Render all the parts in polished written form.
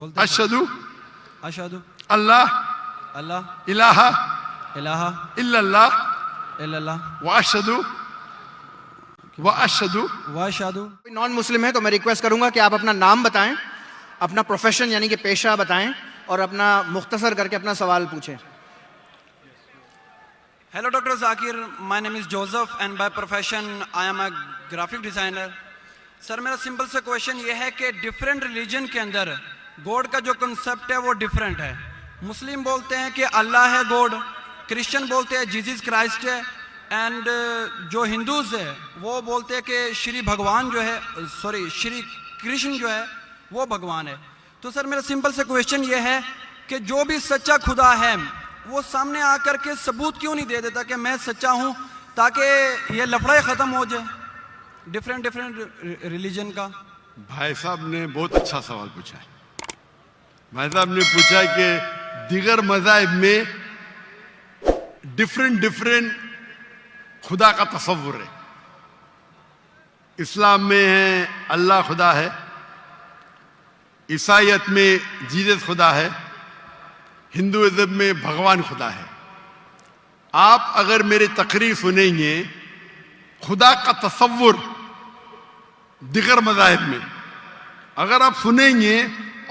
अशहदु अशहदु अल्लाह अल्लाह इलाहा इलाहा इल्लल्लाह इल्लल्लाह व अशहदु व अशहदु। कोई नॉन मुस्लिम है तो मैं रिक्वेस्ट करूंगा कि आप अपना नाम बताएं, अपना प्रोफेशन यानी कि पेशा बताएं और अपना मुख्तसर करके अपना सवाल पूछें। Hello Dr. Zakir, my name is Joseph and by profession I am a graphic designer. Sir मेरा सिंपल सा क्वेश्चन ये है कि डिफरेंट रिलीजन के अंदर गॉड का जो कंसेप्ट है वो डिफरेंट है। मुस्लिम बोलते हैं कि अल्लाह है गॉड, क्रिश्चियन बोलते हैं जीसस क्राइस्ट है, एंड जो हिंदूज है वो बोलते हैं कि श्री भगवान जो है श्री कृष्ण जो है वो भगवान है। तो सर मेरा सिंपल सा क्वेश्चन ये है कि जो भी सच्चा खुदा है वो सामने आकर के सबूत क्यों नहीं दे देता कि मैं सच्चा हूँ, ताकि ये लफड़ा ख़त्म हो जाए डिफरेंट रिलीजन का। भाई साहब ने बहुत अच्छा सवाल पूछा है। भाई साहब ने पूछा कि दीगर मज़ाहिब में डिफरेंट खुदा का तसव्वुर है। इस्लाम में है अल्लाह खुदा है, ईसाईयत में जीसस खुदा है, हिंदुइज्म में भगवान खुदा है। आप अगर मेरी तकरीर सुनेंगे खुदा का तसव्वुर दिगर मज़ाहिब में अगर आप सुनेंगे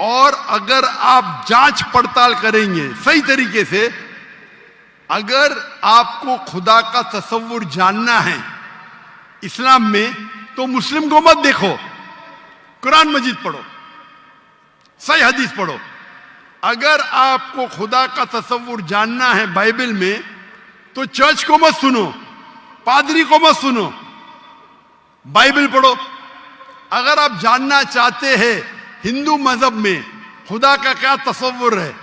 और अगर आप जांच पड़ताल करेंगे सही तरीके से, अगर आपको खुदा का तसव्वुर जानना है इस्लाम में तो मुस्लिम को मत देखो, कुरान मजीद पढ़ो, सही हदीस पढ़ो। अगर आपको खुदा का तसव्वुर जानना है बाइबल में तो चर्च को मत सुनो, पादरी को मत सुनो, बाइबल पढ़ो। अगर आप जानना चाहते हैं हिंदू मजहब में खुदा का क्या तसव्वुर है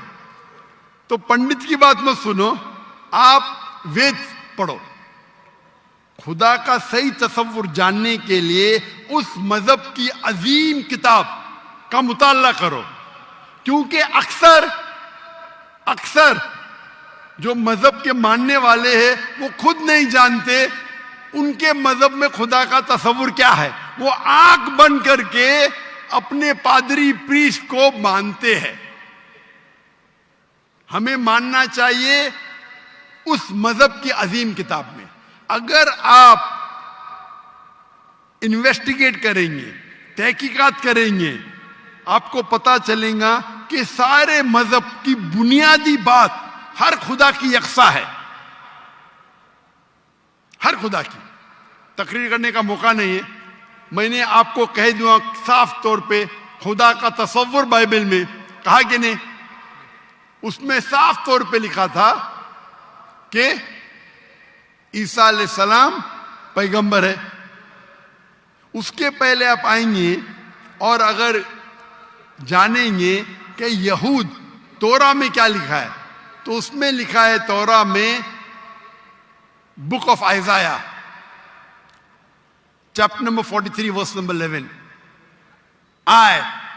तो पंडित की बात मत सुनो, आप वेद पढ़ो। खुदा का सही तसव्वुर जानने के लिए उस मजहब की अजीम किताब का मुताला करो, क्योंकि अक्सर जो मजहब के मानने वाले हैं वो खुद नहीं जानते उनके मजहब में खुदा का तसव्वुर क्या है। वो आंख बंद करके अपने पादरी प्रीस्ट को मानते हैं। हमें मानना चाहिए उस मजहब की अजीम किताब में। अगर आप इन्वेस्टिगेट करेंगे, तहकीकात करेंगे, आपको पता चलेगा कि सारे मजहब की बुनियादी बात हर खुदा की यकसा है। हर खुदा की तकरीर करने का मौका नहीं है। मैंने आपको कह दूंगा साफ तौर पे खुदा का तसव्वुर बाइबल में कहा कि नहीं, उसमें साफ तौर पे लिखा था कि ईसा अलैहिस्सलाम पैगंबर है। उसके पहले आप आएंगे और अगर जानेंगे कि यहूद तोरा में क्या लिखा है तो उसमें लिखा है तोरा में book of Isaiah chapter number 43 verse number 11,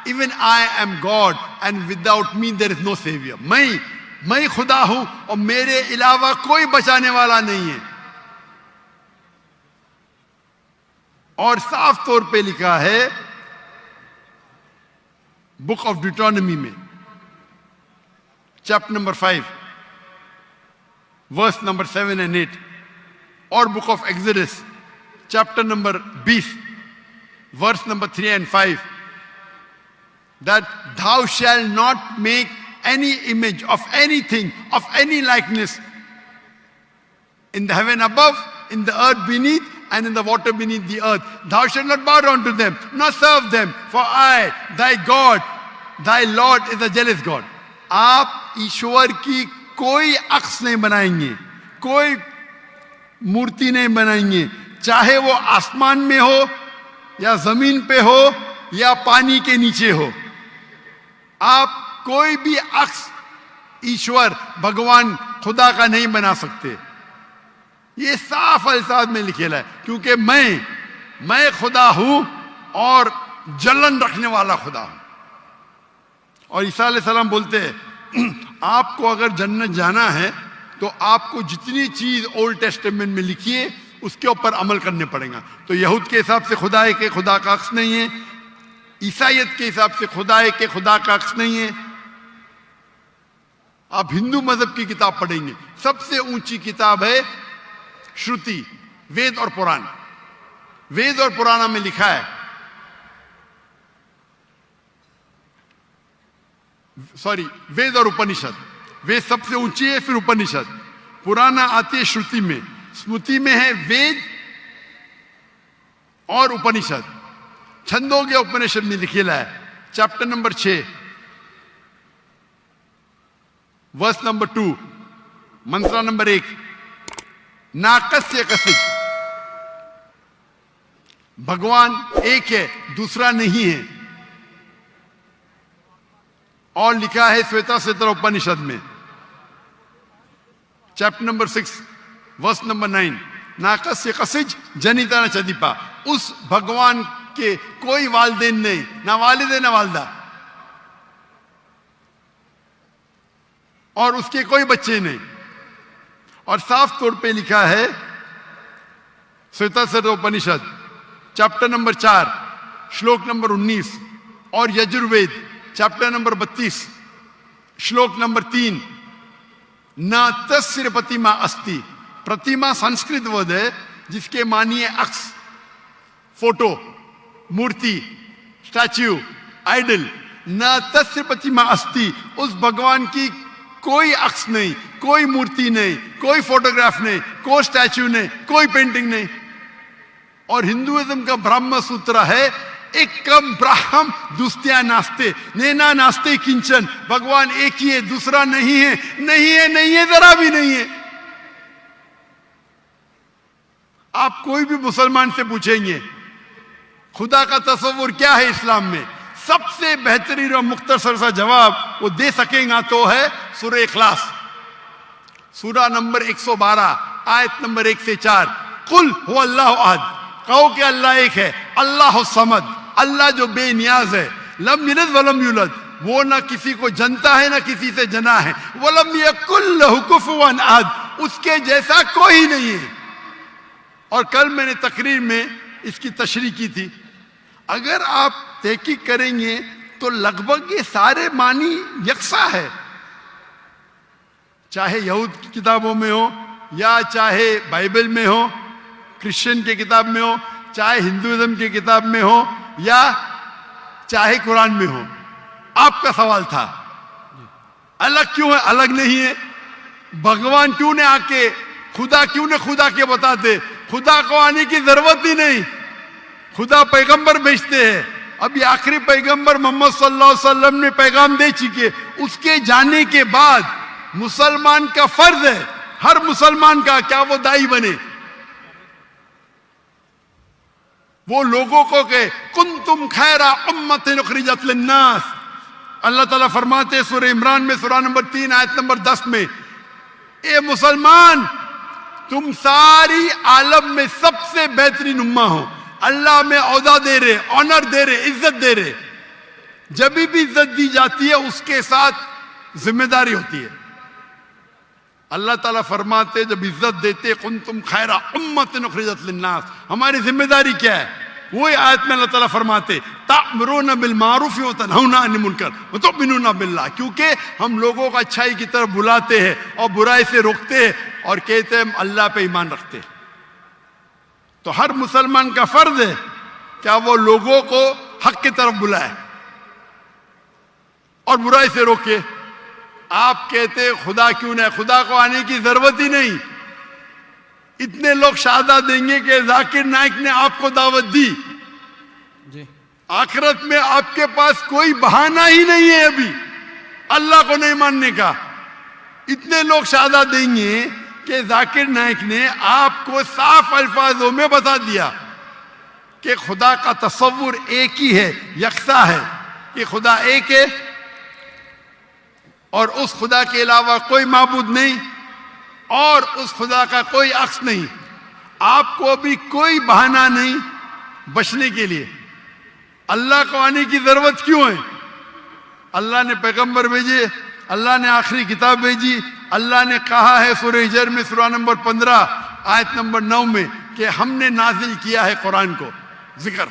even I am God and without me there is no savior। मैं खुदा हूं और मेरे अलावा कोई बचाने वाला नहीं है। और साफ तौर पे लिखा है बुक ऑफ डिटोनॉमी में chapter number 5 verse number 7 and 8 और book of Exodus chapter number 20 verse number 3 and 5 that thou shalt not make any image of anything of any likeness in the heaven above, in the earth beneath, and in the water beneath the earth. Thou shalt not bow down to them, nor serve them, for I, thy God, thy Lord is a jealous God। आप ईश्वर की कोई अक्स नहीं बनाएंगे, कोई मूर्ति नहीं बनाएंगे, चाहे वो आसमान में हो या जमीन पे हो या पानी के नीचे हो। आप कोई भी अक्स ईश्वर भगवान खुदा का नहीं बना सकते। ये साफ अल्फाज में लिखेला है, क्योंकि मैं खुदा हूं और जलन रखने वाला खुदा हूं। और ईसा अलैहिस्सलाम बोलते हैं आपको अगर जन्नत जाना है तो आपको जितनी चीज ओल्ड टेस्टामेंट में लिखी है उसके ऊपर अमल करने पड़ेगा। तो यहूद के हिसाब से खुदा है कि खुदा का अक्स नहीं है, ईसाइयत के हिसाब से खुदा एक है, खुदा का अक्स नहीं है। आप हिंदू मजहब की किताब पढ़ेंगे, सबसे ऊंची किताब है श्रुति, वेद और पुराण। वेद और पुराण में लिखा है, सॉरी, वेद और उपनिषद। वेद सबसे ऊंची है, फिर उपनिषद, पुराना आती है श्रुति में, स्मृति में है वेद और उपनिषद। छंदोग्य उपनिषद में लिखेला है, चैप्टर नंबर 6 वर्स नंबर 2, मंत्र नंबर 1, नाकस्य कसिज, भगवान एक है, दूसरा नहीं है। और लिखा है श्वेता श्वेतर उपनिषद में, चैप्टर नंबर 6 वर्स नंबर 9, नाकस्य कसिज जनिता न चदीपा। उस भगवान के कोई वालदेन नहीं, ना वालिद है ना वालदा, और उसके कोई बच्चे नहीं। और साफ तौर पे लिखा है श्वेता श्वेतर उपनिषद चैप्टर नंबर 4 श्लोक नंबर 19 और यजुर्वेद चैप्टर नंबर 32 श्लोक नंबर 3, न तस्य प्रतिमा अस्ति। प्रतिमा संस्कृत वर्ड है जिसके मानिए अक्स, फोटो, मूर्ति, स्टैच्यू, आइडल। न तस्य प्रतिमा अस्ति, उस भगवान की कोई अक्स नहीं, कोई मूर्ति नहीं, कोई फोटोग्राफ नहीं, कोई स्टैच्यू नहीं, कोई पेंटिंग नहीं। और हिंदुइज्म का ब्रह्म सूत्र है, एकम ब्रह्म दुस्त्या नास्ते, नैना नास्ते किंचन। भगवान एक ही है, दूसरा नहीं है, नहीं है, नहीं है, जरा भी नहीं है। आप कोई भी मुसलमान से पूछेंगे खुदा का तस्वुर क्या है इस्लाम में, सबसे बेहतरीन और मुख्तसर सा जवाब वो दे सकेगा तो है सूरह इखलास, सूरा नंबर 112 आयत नंबर 1 से 4। कुल हो अल्लाह अहद, कहो कि अल्लाह एक है, अल्लाह समद, अल्लाह जो बेनियाज है, लम यलिद वलम यूलद, वो ना किसी को जनता है ना किसी से जना है, वलम यकुल लहु कुफुवन अहद, उसके जैसा कोई नहीं है। और कल मैंने तकरीर में इसकी तशरीह की थी। अगर आप तहकीक करेंगे तो लगभग ये सारे मानी यकसा है, चाहे यहूद की किताबों में हो या चाहे बाइबल में हो, क्रिश्चियन की किताब में हो, चाहे हिंदुइज्म की किताब में हो या चाहे कुरान में हो। आपका सवाल था अलग क्यों है, अलग नहीं है। भगवान क्यों ने आके, खुदा क्यों ने खुदा के बताते, खुदा को आने की जरूरत ही नहीं। खुदा पैगंबर भेजते हैं, अभी आखिरी पैगंबर मोहम्मद सल्लल्लाहु अलैहि वसल्लम ने पैगाम दे चुके, उसके जाने के बाद मुसलमान का फर्ज है, हर मुसलमान का, क्या वो दाई बने, वो लोगों को कहे कुंतुम खैरा उम्मतिन उखरिजत लिन्नास। अल्लाह ताला फरमाते हैं सूरह इमरान में सूरा नंबर 3 आयत नंबर 10 में, ए मुसलमान तुम सारी आलम में सबसे बेहतरीन उम्मा हो। अल्लाह में औदा दे रहे, ऑनर दे रहे, इज्जत दे रहे। जब भी इज्जत दी जाती है उसके साथ जिम्मेदारी होती है। अल्लाह ताला फरमाते जब इज्जत देते कुंतुम खैरा उम्मतिन उखरिजत लिन्नास, हमारी जिम्मेदारी क्या है? वही आयत में अल्लाह ताला फरमाते तामुरूना बिल मारूफ व तनहौना अनिल मुनकर व तुमिनूना बिल्लाह, क्योंकि हम लोगों को अच्छाई की तरफ बुलाते हैं और बुराई से रोकते हैं और कहते हैं हम अल्लाह पे ईमान रखते हैं। तो हर मुसलमान का फर्ज है क्या वो लोगों को हक की तरफ बुलाए और बुराई से रोके। आप कहते खुदा क्यों नहीं, खुदा को आने की जरूरत ही नहीं। इतने लोग शहादत देंगे कि जाकिर नाइक ने आपको दावत दी जी, आखिरत में आपके पास कोई बहाना ही नहीं है अभी अल्लाह को नहीं मानने का। इतने लोग शहादत देंगे कि जाकिर नाइक ने आपको साफ अल्फाजों में बता दिया कि खुदा का तस्वुर एक ही है, यकसा है, कि खुदा एक है और उस खुदा के अलावा कोई माबूद नहीं और उस खुदा का कोई अक्स नहीं। आपको अभी कोई बहाना नहीं बचने के लिए। अल्लाह को आने की जरूरत क्यों है? अल्लाह ने पैगंबर भेजे, अल्लाह ने आखिरी किताब भेजी, अल्लाह ने कहा है सूरह हिजर में सूरा नंबर 15 आयत नंबर 9 में कि हमने नाजिल किया है कुरान को, जिक्र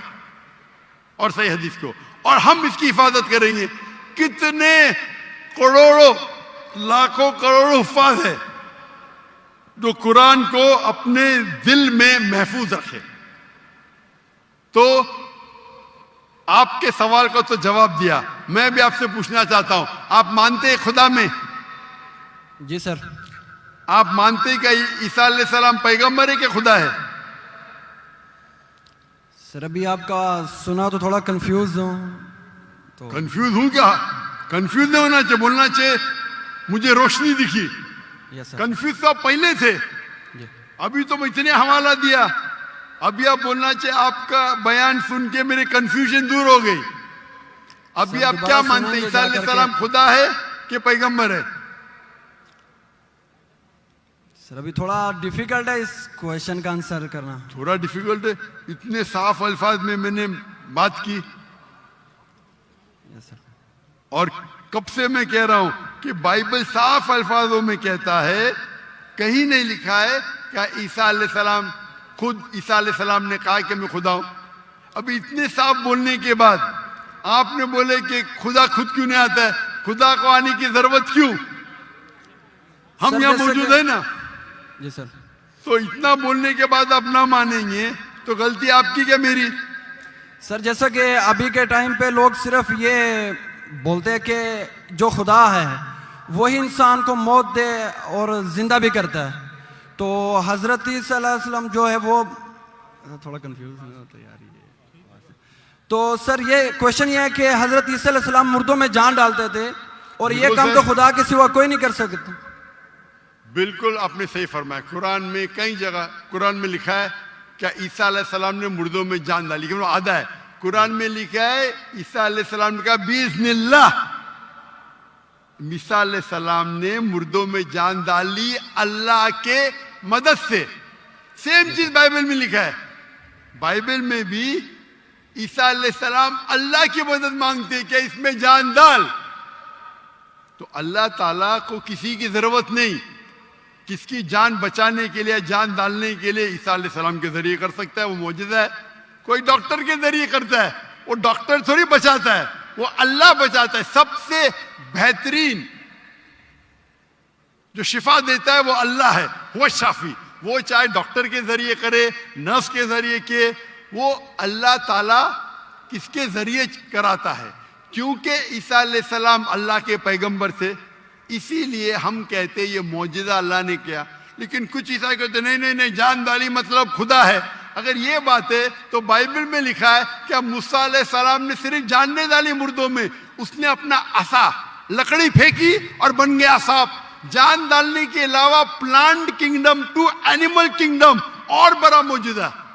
और सही हदीस को, और हम इसकी हिफाजत करेंगे। कितने करोड़ों लाखों करोड़ों हुफ्फाज है जो कुरान को अपने दिल में महफूज रखे। तो आपके सवाल का तो जवाब दिया, मैं भी आपसे पूछना चाहता हूं, आप मानते हैं खुदा में? जी सर। आप मानते हैं कि ईसा अलैहिस्सलाम पैगंबर है कि खुदा है? सर अभी आपका सुना तो थोड़ा कंफ्यूज हूँ तो। कंफ्यूज हूं क्या? कंफ्यूज नहीं होना चाहिए, बोलना चाहिए मुझे रोशनी दिखी। Yes sir. कंफ्यूज तो आप पहले थे, जी। अभी तो मैं इतने हवाला दिया, अभी आप बोलना चाहिए आपका बयान सुन के मेरे कंफ्यूजन दूर हो गई। अभी सर, आप दोबारा क्या मानते हैं, सुनाएंगे ईसा जा अलैहिस्सलाम करके। खुदा है कि पैगंबर है? सर अभी थोड़ा डिफिकल्ट है इस क्वेश्चन का आंसर करना। थोड़ा डिफिकल्ट है, इतने साफ अल्फाज में मैंने बात की। Yes sir. और कब से मैं कह रहा हूं कि बाइबल साफ अल्फाजों में कहता है, कहीं नहीं लिखा है क्या ईसा अलैहिस्सलाम, खुद ईसा अलैहिस्सलाम ने कहा कि मैं खुदा हूं। अभी इतने साफ बोलने के बाद आपने बोले कि खुदा खुद क्यों नहीं आता है, खुदा को आने की जरूरत क्यों? हम सर, यहां जैसे मौजूद कि- है ना। जी सर। तो इतना बोलने के बाद आप ना मानेंगे तो गलती आपकी क्या मेरी? सर जैसा कि अभी के टाइम पे लोग सिर्फ ये बोलते हैं कि जो खुदा है वही इंसान को मौत दे और जिंदा भी करता है। तो हजरत ईसा अलैहिस्सलाम जो है वो थोड़ा कंफ्यूज होता है यार ये। तो सर ये क्वेश्चन ये है कि हजरत ईसा अलैहिस्सलाम मुर्दों में जान डालते थे और ये बिल्कुल काम सर। तो खुदा के सिवा कोई नहीं कर सकता। बिल्कुल आपने सही फरमाया। कुरान में कई जगह कुरान में लिखा है क्या ईसा अलैहिस्सलाम ने मुर्दों में जान डाली, लेकिन वो आधा है। कुरान में लिखा है ईसा अलैहिस्सलाम ने कहा बिस्मिल्लाह, ईसा अलैहिस्सलाम ने मुर्दों में जान डाली अल्लाह के मदद से। सेम चीज बाइबल में लिखा है। बाइबल में भी ईसा अलैहिस्सलाम अल्लाह की मदद मांगते हैं कि इसमें जान डाल। तो अल्लाह ताला को किसी की जरूरत नहीं, किसकी जान बचाने के लिए, जान डालने के लिए ईसा अलैहिस्सलाम के जरिए कर सकता है। वो मौजूदा है। कोई डॉक्टर के जरिए करता है, वो डॉक्टर थोड़ी बचाता है, वो अल्लाह बचाता है। सबसे बेहतरीन जो शिफा देता है वो अल्लाह है, वो शाफी। वो चाहे डॉक्टर के जरिए करे, नर्स के जरिए के, वो अल्लाह ताला किसके जरिए कराता है? क्योंकि ईसा अलैहिस्सलाम अल्लाह के पैगंबर थे, इसीलिए हम कहते ये मौजूदा अल्लाह ने किया। लेकिन कुछ ईसाई कहते नहीं नहीं नहीं, जान डाली मतलब खुदा है। अगर ये बात है तो बाइबल में लिखा है क्या मूसा अलैहिस्सलाम ने सिर्फ जान नहीं डाली मुर्दों में, उसने अपना असा लकड़ी फेंकी और बन गया सांप। जान डालने के अलावा plant kingdom to animal kingdom और बड़ा मौजूदा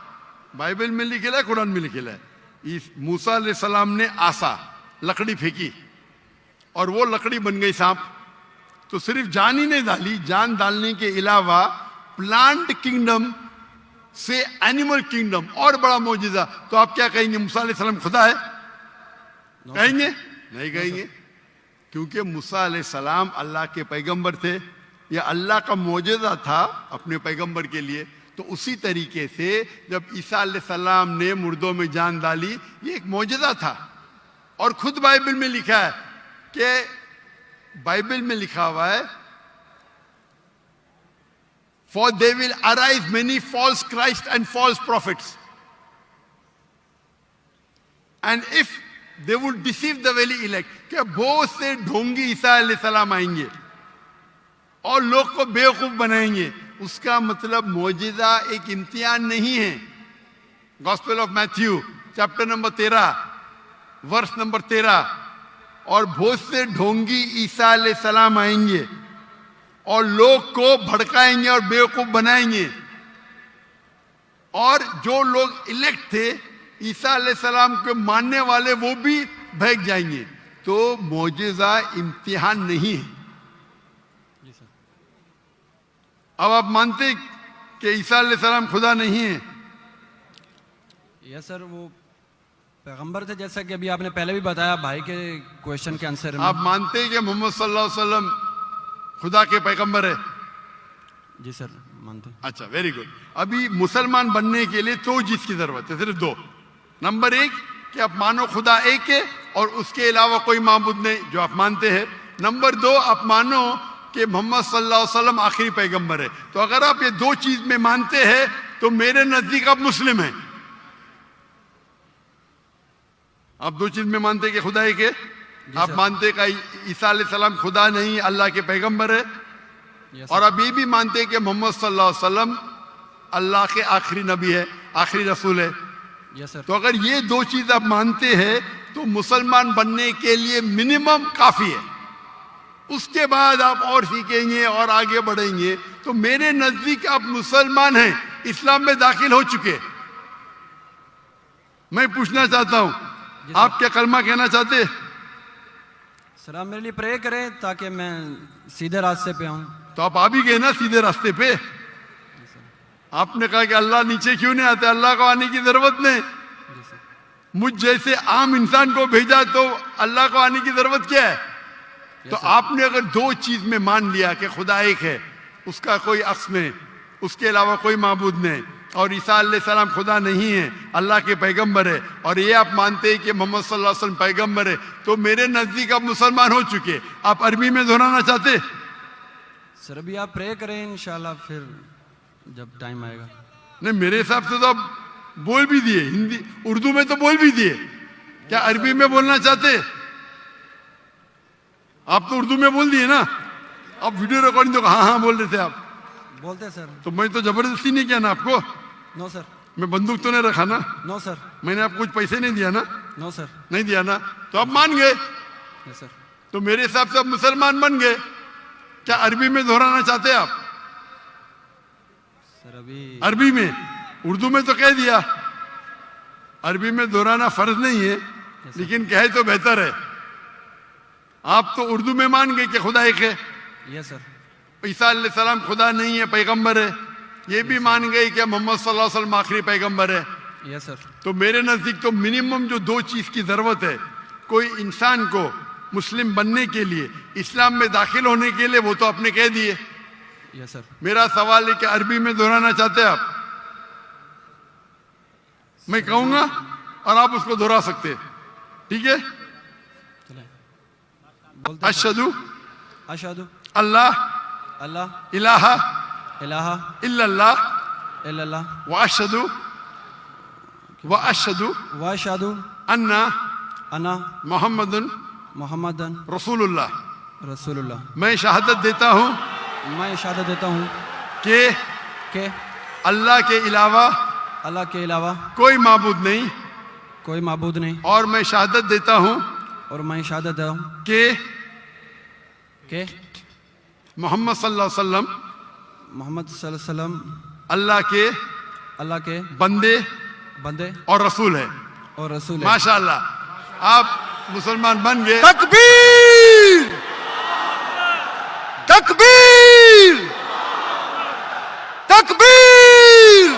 बाइबल में लिखेला है, कुरान में लिखेला है। इस मूसा अलैहिस्सलाम ने आसा लकड़ी फेंकी और वो लकड़ी बन गई सांप। तो सिर्फ जान ही नहीं डाली, जान डालने के अलावा प्लांट किंगडम से एनिमल किंगडम और बड़ा मौजूदा। तो आप क्या कहेंगे, मूसा अलैहिस्सलाम खुदा है? कहेंगे? नहीं कहेंगे, क्योंकि मूसा अलैहिस्सलाम अल्लाह के पैगंबर थे। यह अल्लाह का मौजूदा था अपने पैगंबर के लिए। तो उसी तरीके से जब ईसा अलैहिस्सलाम ने मुर्दों में जान डाली, ये एक मौजूदा था। और खुद बाइबल में लिखा है कि बाइबल में लिखा हुआ है For there will arise many false Christ and false prophets. And if they would deceive the very elect, क्या बहुत से ढोंगी ईसा अलैहिस्सलाम आएंगे और लोग को बेवकूफ बनाएंगे। उसका मतलब मौजूदा एक इम्तिहान नहीं है। Gospel of Matthew chapter number 13 verse number 13, और बहुत से ढोंगी ईसा अलैहिस्सलाम आएंगे और लोग को भड़काएंगे और बेवकूफ बनाएंगे। और जो लोग इलेक्ट थे ईसा अलैहिस्सलाम के मानने वाले, वो भी भाग जाएंगे। तो मौजूदा इम्तिहान नहीं है। अब आप मानते कि ईसा अलैहिस्सलाम खुदा नहीं है? यस सर, वो पैगंबर थे, जैसा कि अभी आपने पहले भी बताया भाई के क्वेश्चन के आंसर में। आप मानते हैं कि मोहम्मद सल्लल्लाहु अलैहि वसल्लम खुदा के पैगंबर है? जी सर मानते हैं। अच्छा, वेरी गुड। अभी मुसलमान बनने के लिए दो चीज की जरूरत है, सिर्फ दो। नंबर एक कि आप मानो खुदा एक है और उसके अलावा कोई माबूद नहीं, जो आप मानते हैं। नंबर 2, आप मानो कि मोहम्मद सल्लल्लाहु अलैहि वसल्लम आखिरी पैगंबर है। तो अगर आप ये 2 चीज में मानते हैं तो मेरे नजदीक आप मुस्लिम हैं। आप 2 चीज में मानते हैं कि खुदा एक है, आप मानते हैं कि ईसा अलैहिस्सलाम खुदा नहीं अल्लाह के पैगंबर है, और आप ये भी मानते हैं कि मोहम्मद सल्लल्लाहु अलैहि वसल्लम अल्लाह के आखिरी नबी है, आखिरी रसूल है। Yes sir. तो अगर ये 2 चीज आप मानते हैं तो मुसलमान बनने के लिए मिनिमम काफी है। उसके बाद आप और सीखेंगे और आगे बढ़ेंगे। तो मेरे नजदीक आप मुसलमान हैं, इस्लाम में दाखिल हो चुके। मैं पूछना चाहता हूं, आप क्या कलमा कहना चाहते हैं? सर आप मेरे लिए प्रे करें ताकि मैं सीधे रास्ते पे आऊं। तो आप आ भी गए ना सीधे रास्ते पे। आपने कहा कि अल्लाह नीचे क्यों नहीं आते, अल्लाह को आने की जरूरत नहीं। मुझ जैसे आम इंसान को भेजा तो अल्लाह को आने की जरूरत क्या है? तो आपने अगर 2 चीज में मान लिया कि खुदा एक है, उसका कोई अक्स नहीं, उसके अलावा कोई माबूद नहीं, और ईसा अलैहिस्सलाम खुदा नहीं है, अल्लाह के पैगंबर है, और ये आप मानते हैं कि मोहम्मद सल्लल्लाहु अलैहि वसल्लम पैगंबर है, तो मेरे नजदीक आप मुसलमान हो चुके। आप अरबी में दोहराना चाहते? सर अभी आप प्रे करें, इंशाल्लाह फिर जब टाइम आएगा। नहीं, मेरे हिसाब से तो आप बोल भी दिए, हिंदी उर्दू में तो बोल भी दिए। क्या अरबी में बोलना चाहते? आप तो उर्दू में बोल दिए ना। आप वीडियो रिकॉर्डिंग तो हाँ हाँ बोल रहे थे आप। बोलते सर। तो मैं तो जबरदस्ती नहीं किया ना आपको। No sir. मैं बंदूक तो नहीं रखा ना। No sir. मैंने आपको कुछ पैसे नहीं दिया ना। No sir. नहीं दिया ना, तो आप मान गए। Yes sir. तो मेरे हिसाब से आप मुसलमान बन गए। क्या अरबी में दोहराना चाहते हैं आप? सर अभी अरबी में, उर्दू में तो कह दिया। अरबी में दोहराना फर्ज नहीं है, लेकिन कहे तो बेहतर है। आप तो उर्दू में मान गए कि खुदा एक है। Yes sir. ईसा अलैहिस्सलाम खुदा नहीं है, पैगंबर है। ये भी मान गए कि मोहम्मद सल्लल्लाहु अलैहि वसल्लम आखिरी पैगंबर है। Yes sir. तो मेरे नजदीक तो मिनिमम जो 2 चीज की जरूरत है कोई इंसान को मुस्लिम बनने के लिए, इस्लाम में दाखिल होने के लिए, वो तो आपने कह दिए। Yes sir. मेरा सवाल है कि अरबी में दोहराना चाहते हैं आप? मैं कहूंगा और आप उसको दोहरा सकते हैं, ठीक है? बोलते अशहदु अशहदु अल्लाह अल्लाह इलाहा इलाहा इल्लल्लाह इल्लल्लाह व अशहदु व अशहदु अन्ना अन्ना मोहम्मदुन मुहम्मदन रसूलुल्लाह। रसूलुल्लाह। मैं शहादत देता हूँ मैं शहादत देता हूँ कि कि अल्लाह के अलावा अल्लाह के अलावा कोई माबूद नहीं, कोई माबूद नहीं, और मैं शहादत देता हूँ और मैं शहादत देता हूँ कि कि मोहम्मद सल्लल्लाहु अलैहि वसल्लम मोहम्मद सल्लल्लाहु अलैहि वसल्लम अल्लाह के बंदे बंदे और रसूल है। और रसूल है। माशाअल्लाह, आप मुसलमान बन गए। तकबीर तकबीर तकबीर।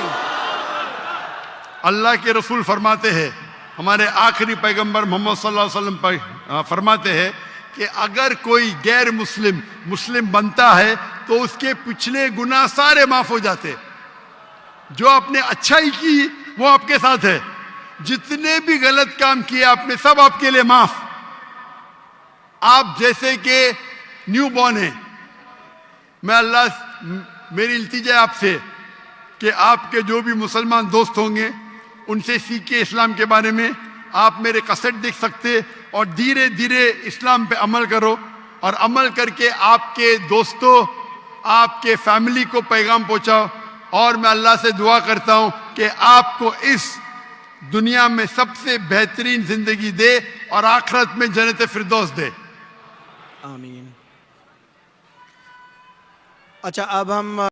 अल्लाह के रसूल फरमाते हैं, हमारे आखिरी पैगंबर मोहम्मद सल्लल्लाहु अलैहि वसल्लम फरमाते हैं कि अगर कोई गैर मुस्लिम मुस्लिम बनता है तो उसके पिछले गुनाह सारे माफ हो जाते। जो आपने अच्छाई की वो आपके साथ है, जितने भी गलत काम किए आपने सब आपके लिए माफ। आप जैसे कि न्यू बॉर्न है। मैं अल्लाह मेरी इल्तिजा है आपसे कि आपके जो भी मुसलमान दोस्त होंगे उनसे सीखे इस्लाम के बारे में। आप मेरे कैसेट देख सकते और धीरे धीरे इस्लाम पे अमल करो, और अमल करके आपके दोस्तों आपके फैमिली को पैगाम पहुंचाओ। और मैं अल्लाह से दुआ करता हूं कि आपको इस दुनिया में सबसे बेहतरीन जिंदगी दे और आखिरत में जन्नत फिरदौस दे। आमीन। अच्छा, अब हम